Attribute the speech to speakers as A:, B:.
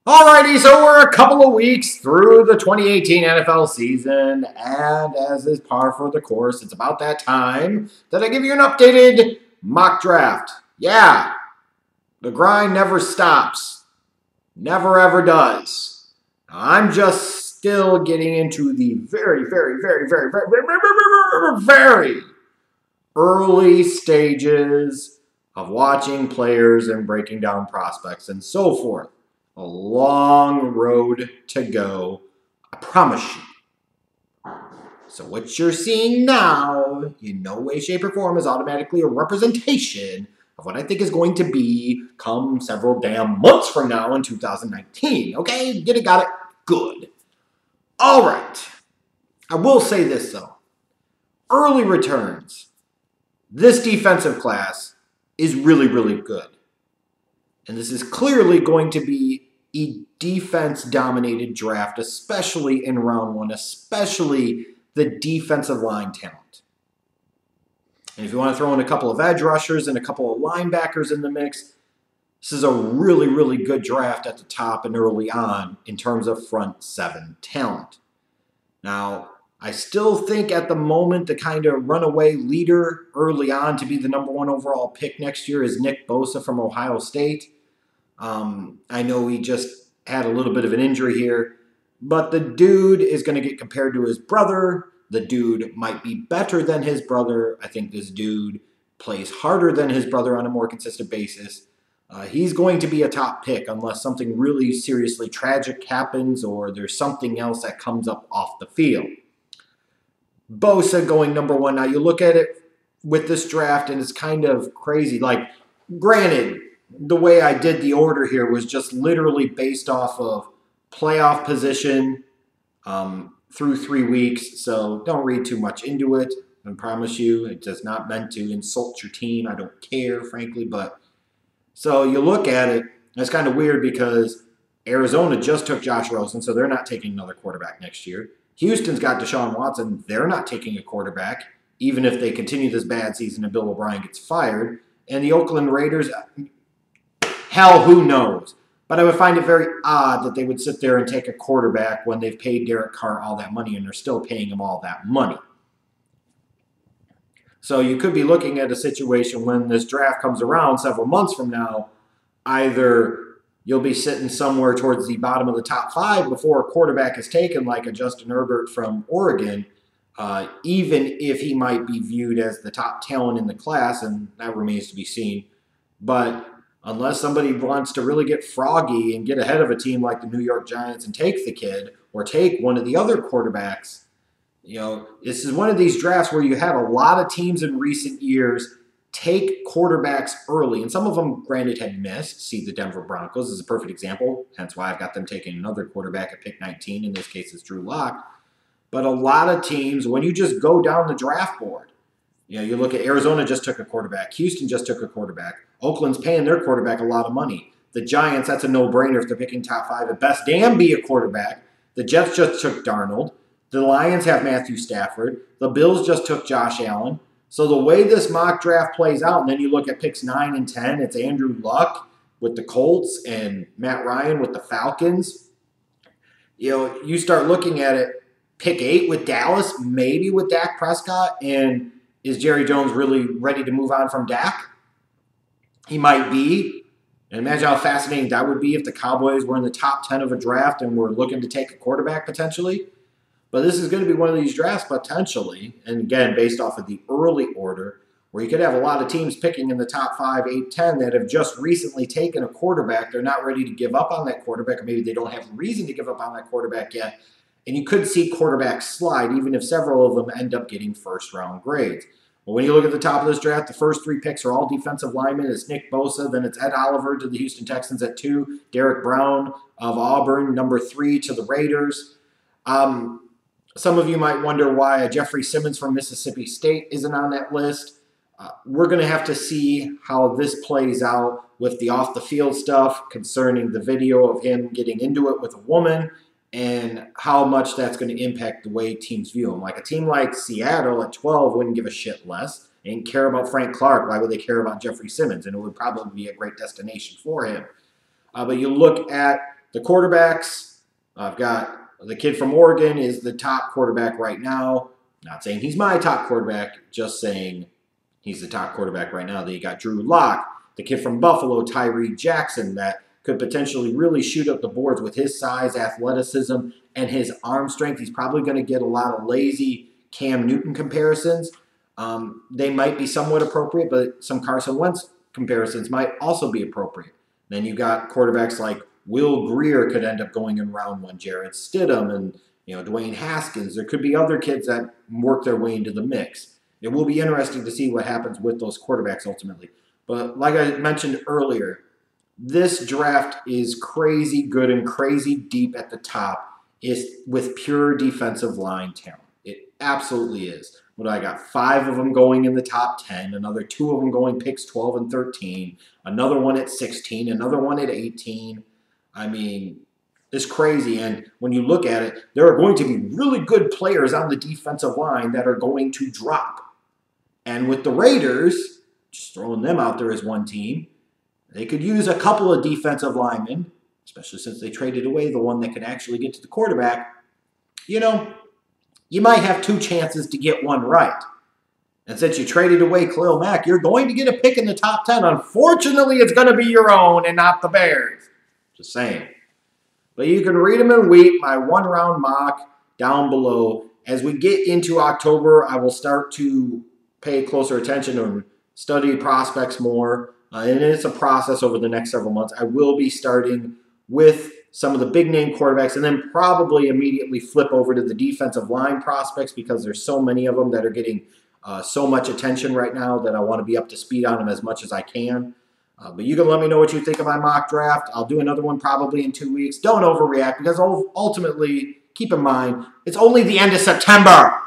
A: Alrighty, so we're a couple of weeks through the 2018 NFL season, and as is par for the course, it's about that time that I give you an updated mock draft. Yeah, the grind never stops. Never ever does. I'm just still getting into the very early stages of watching players and breaking down prospects and so forth. A long road to go, I promise you. So what you're seeing now, in no way, shape, or form, is automatically a representation of what I think is going to be come several damn months from now in 2019. Okay? Get it? Got it? Good. All right. I will say this, though. Early returns. This defensive class is really, really good. And this is clearly going to be a defense-dominated draft, especially in round one, especially the defensive line talent. And if you want to throw in a couple of edge rushers and a couple of linebackers in the mix, this is a really, really good draft at the top and early on in terms of front seven talent. Now, I still think at the moment the kind of runaway leader early on to be the #1 overall pick next year is Nick Bosa from Ohio State. I know he just had a little bit of an injury here, but the dude is going to get compared to his brother. The dude might be better than his brother. I think this dude plays harder than his brother on a more consistent basis. He's going to be a top pick unless something really seriously tragic happens or there's something else that comes up off the field. Bosa going #1. Now, you look at it with this draft, and it's kind of crazy. Like, granted, the way I did the order here was just literally based off of playoff position through 3 weeks, so don't read too much into it. I promise you, it does not meant to insult your team. I don't care, frankly, but so you look at it, and it's kind of weird because Arizona just took Josh Rosen, so they're not taking another quarterback next year. Houston's got Deshaun Watson. They're not taking a quarterback, even if they continue this bad season and Bill O'Brien gets fired. And the Oakland Raiders, hell, who knows? But I would find it very odd that they would sit there and take a quarterback when they've paid Derrick Carr all that money and they're still paying him all that money. So you could be looking at a situation when this draft comes around several months from now, either you'll be sitting somewhere towards the bottom of the top 5 before a quarterback is taken, like a Justin Herbert from Oregon, even if he might be viewed as the top talent in the class, and that remains to be seen. But unless somebody wants to really get froggy and get ahead of a team like the New York Giants and take the kid or take one of the other quarterbacks, you know, this is one of these drafts where you had a lot of teams in recent years take quarterbacks early, and some of them, granted, had missed. See the Denver Broncos is a perfect example, hence why I've got them taking another quarterback at pick 19. In this case, it's Drew Lock. But a lot of teams, when you just go down the draft board, you know, you look at Arizona just took a quarterback. Houston just took a quarterback. Oakland's paying their quarterback a lot of money. The Giants, that's a no-brainer if they're picking top 5 at best. Damn, be a quarterback. The Jets just took Darnold. The Lions have Matthew Stafford. The Bills just took Josh Allen. So the way this mock draft plays out, and then you look at picks 9 and 10, it's Andrew Luck with the Colts and Matt Ryan with the Falcons. You know, you start looking at it, pick 8 with Dallas, maybe with Dak Prescott, and is Jerry Jones really ready to move on from Dak? He might be. And imagine how fascinating that would be if the Cowboys were in the top 10 of a draft and were looking to take a quarterback potentially. But this is going to be one of these drafts potentially, and again, based off of the early order, where you could have a lot of teams picking in the top 5, 8, 10 that have just recently taken a quarterback. They're not ready to give up on that quarterback, or maybe they don't have reason to give up on that quarterback yet. And you could see quarterbacks slide, even if several of them end up getting first-round grades. Well, when you look at the top of this draft, the first 3 picks are all defensive linemen. It's Nick Bosa, then it's Ed Oliver to the Houston Texans at 2, Derrick Brown of Auburn, #3 to the Raiders. Some of you might wonder why Jeffery Simmons from Mississippi State isn't on that list. We're going to have to see how this plays out with the off-the-field stuff concerning the video of him getting into it with a woman and how much that's going to impact the way teams view him. Like a team like Seattle at 12 wouldn't give a shit less and care about Frank Clark. Why would they care about Jeffery Simmons? And it would probably be a great destination for him. But you look at The quarterbacks, I've got the kid from Oregon is the top quarterback right now. Not saying he's my top quarterback, just saying he's the top quarterback right now. Then you got Drew Lock, the kid from Buffalo, Tyree Jackson, that could potentially really shoot up the boards with his size, athleticism, and his arm strength. He's probably going to get a lot of lazy Cam Newton comparisons. They might be somewhat appropriate, but some Carson Wentz comparisons might also be appropriate. Then you got quarterbacks like Will Grier could end up going in round one, Jarrett Stidham, and Dwayne Haskins. There could be other kids that work their way into the mix. It will be interesting to see what happens with those quarterbacks ultimately. But like I mentioned earlier, this draft is crazy good and crazy deep at the top with pure defensive line talent. It absolutely is. What I got 5 of them going in the top 10, another 2 of them going picks 12 and 13, another one at 16, another one at 18. I mean, it's crazy. And when you look at it, there are going to be really good players on the defensive line that are going to drop. And with the Raiders, just throwing them out there as one team, they could use a couple of defensive linemen, especially since they traded away the one that could actually get to the quarterback. You might have 2 chances to get one right. And since you traded away Khalil Mack, you're going to get a pick in the top 10. Unfortunately, it's going to be your own and not the Bears. Just saying. But you can read them and weep, my one-round mock down below. As we get into October, I will start to pay closer attention and study prospects more. And it's a process over the next several months. I will be starting with some of the big-name quarterbacks and then probably immediately flip over to the defensive line prospects because there's so many of them that are getting so much attention right now that I want to be up to speed on them as much as I can. But you can let me know what you think of my mock draft. I'll do another one probably in 2 weeks. Don't overreact because ultimately, keep in mind, it's only the end of September.